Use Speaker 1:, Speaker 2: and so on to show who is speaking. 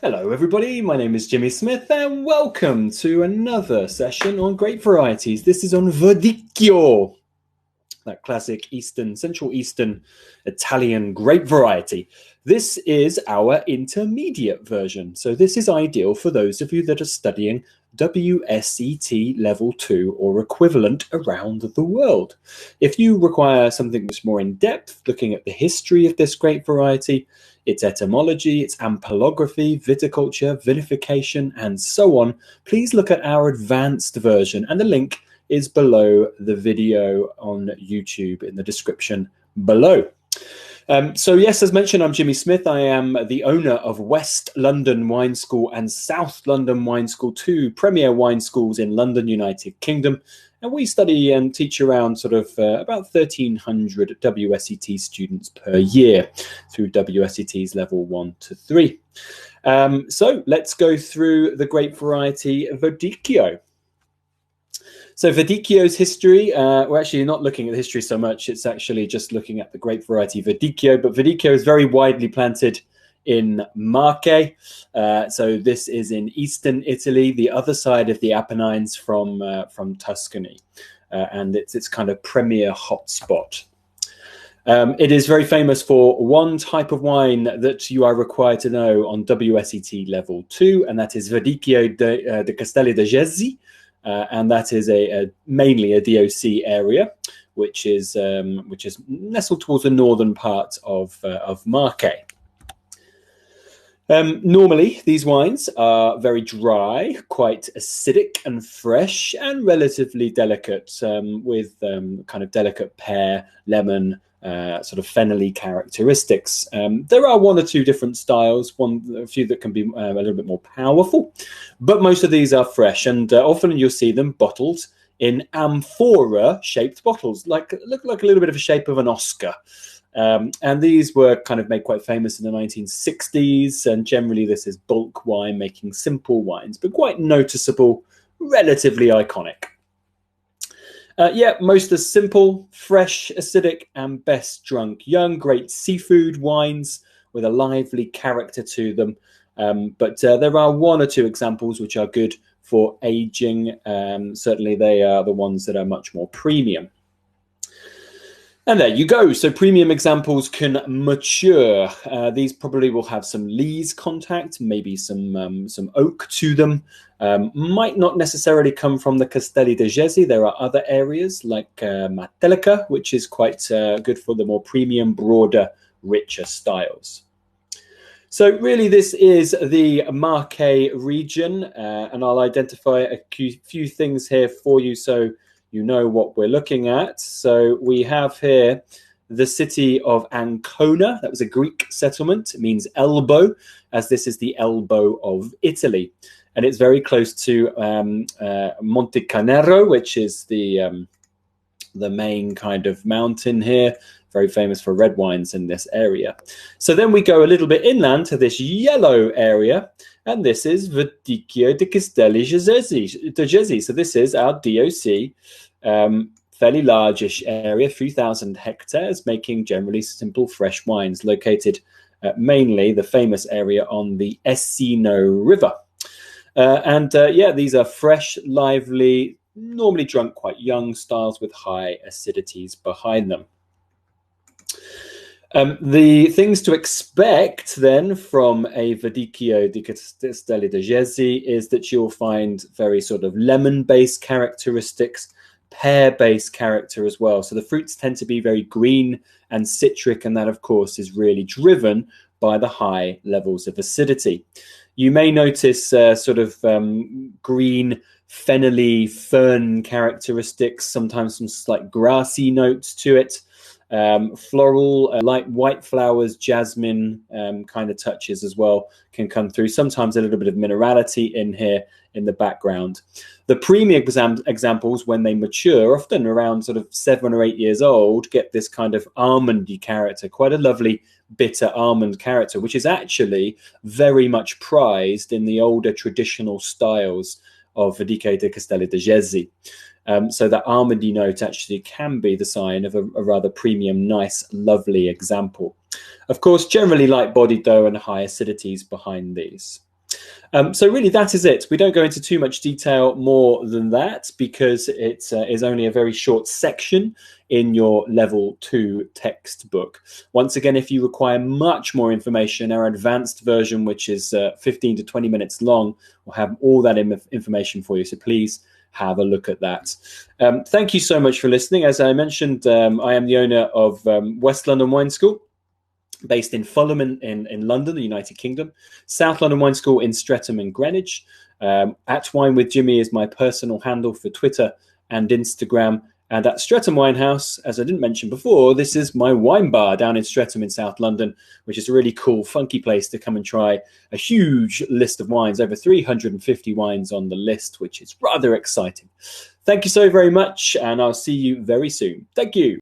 Speaker 1: Hello everybody, my name is Jimmy Smith and welcome to another session on grape varieties. This is on Verdicchio, that classic Central Eastern Italian grape variety. This is our intermediate version, so this is ideal for those of you that are studying WSET Level 2 or equivalent around the world. If you require something that's more in-depth, looking at the history of this grape variety, its etymology, its ampelography, viticulture, vinification, and so on, please look at our advanced version, and the link is below the video on YouTube in the description below. So yes, as mentioned, I'm Jimmy Smith. I am the owner of West London Wine School and South London Wine School, two premier wine schools in London, United Kingdom. And we study and teach around about 1,300 WSET students per year through WSETs level 1 to 3. So let's go through the grape variety Verdicchio. So Verdicchio's history, we're actually not looking at the history so much, it's actually just looking at the grape variety Verdicchio, but Verdicchio is very widely planted in Marche. So this is in eastern Italy, the other side of the Apennines from Tuscany, and it's its kind of premier hotspot. It is very famous for one type of wine that you are required to know on WSET level 2, and that is Verdicchio de Castelli di Jesi. And that is mainly a DOC area, which is nestled towards the northern part of Marche. Normally, these wines are very dry, quite acidic and fresh, and relatively delicate, with kind of delicate pear, lemon, sort of fennelly characteristics. There are one or two different styles, a few that can be a little bit more powerful, but most of these are fresh, and often you'll see them bottled in amphora-shaped bottles, look like a little bit of a shape of an Oscar. And these were kind of made quite famous in the 1960s, and generally this is bulk wine, making simple wines, but quite noticeable, relatively iconic. Most are simple, fresh, acidic, and best drunk young. Great seafood wines with a lively character to them. But there are one or two examples which are good for aging. Certainly they are the ones that are much more premium. And there you go. So premium examples can mature. These probably will have some lees contact, maybe some oak to them. Might not necessarily come from the Castelli di Jesi. There are other areas like Matelica, which is quite good for the more premium, broader, richer styles. So really this is the Marche region, and I'll identify a few things here for you so you know what we're looking at. So we have here the city of Ancona. That was a Greek settlement. It means elbow, as this is the elbow of Italy. And it's very close to Monte Carnero, which is the main kind of mountain here. Very famous for red wines in this area. So then we go a little bit inland to this yellow area, and this is Verdicchio de Castelli di Jesi. So this is our DOC, fairly largish area, 3,000 hectares, making generally simple fresh wines, located mainly the famous area on the Essino River. These are fresh, lively, normally drunk quite young styles with high acidities behind them. The things to expect then from a Verdicchio di Castelli di Jesi is that you'll find very sort of lemon-based characteristics, pear-based character as well. So the fruits tend to be very green and citric, and that of course is really driven by the high levels of acidity. You may notice green, fennelly, fern characteristics, sometimes some slight grassy notes to it. Floral, light white flowers, jasmine kind of touches as well can come through. Sometimes a little bit of minerality in here in the background. The premium examples, when they mature, often around sort of 7 or 8 years old, get this kind of almondy character, quite a lovely bitter almond character, which is actually very much prized in the older traditional styles of Verdicchio de Castelli di Jesi. So that almondy note actually can be the sign of a rather premium, nice, lovely example. Of course, generally light-bodied though, and high acidities behind these. So really that is it. We don't go into too much detail more than that because it is only a very short section in your level 2 textbook. Once again, if you require much more information, our advanced version, which is 15 to 20 minutes long, will have all that information for you. So please have a look at that. Thank you so much for listening. As I mentioned, I am the owner of West London Wine School, based in Fulham in London, the United Kingdom. South London Wine School in Streatham and Greenwich. At Wine with Jimmy is my personal handle for Twitter and Instagram. And at Streatham Winehouse, as I didn't mention before, this is my wine bar down in Streatham in South London, which is a really cool, funky place to come and try a huge list of wines, over 350 wines on the list, which is rather exciting. Thank you so very much, and I'll see you very soon. Thank you.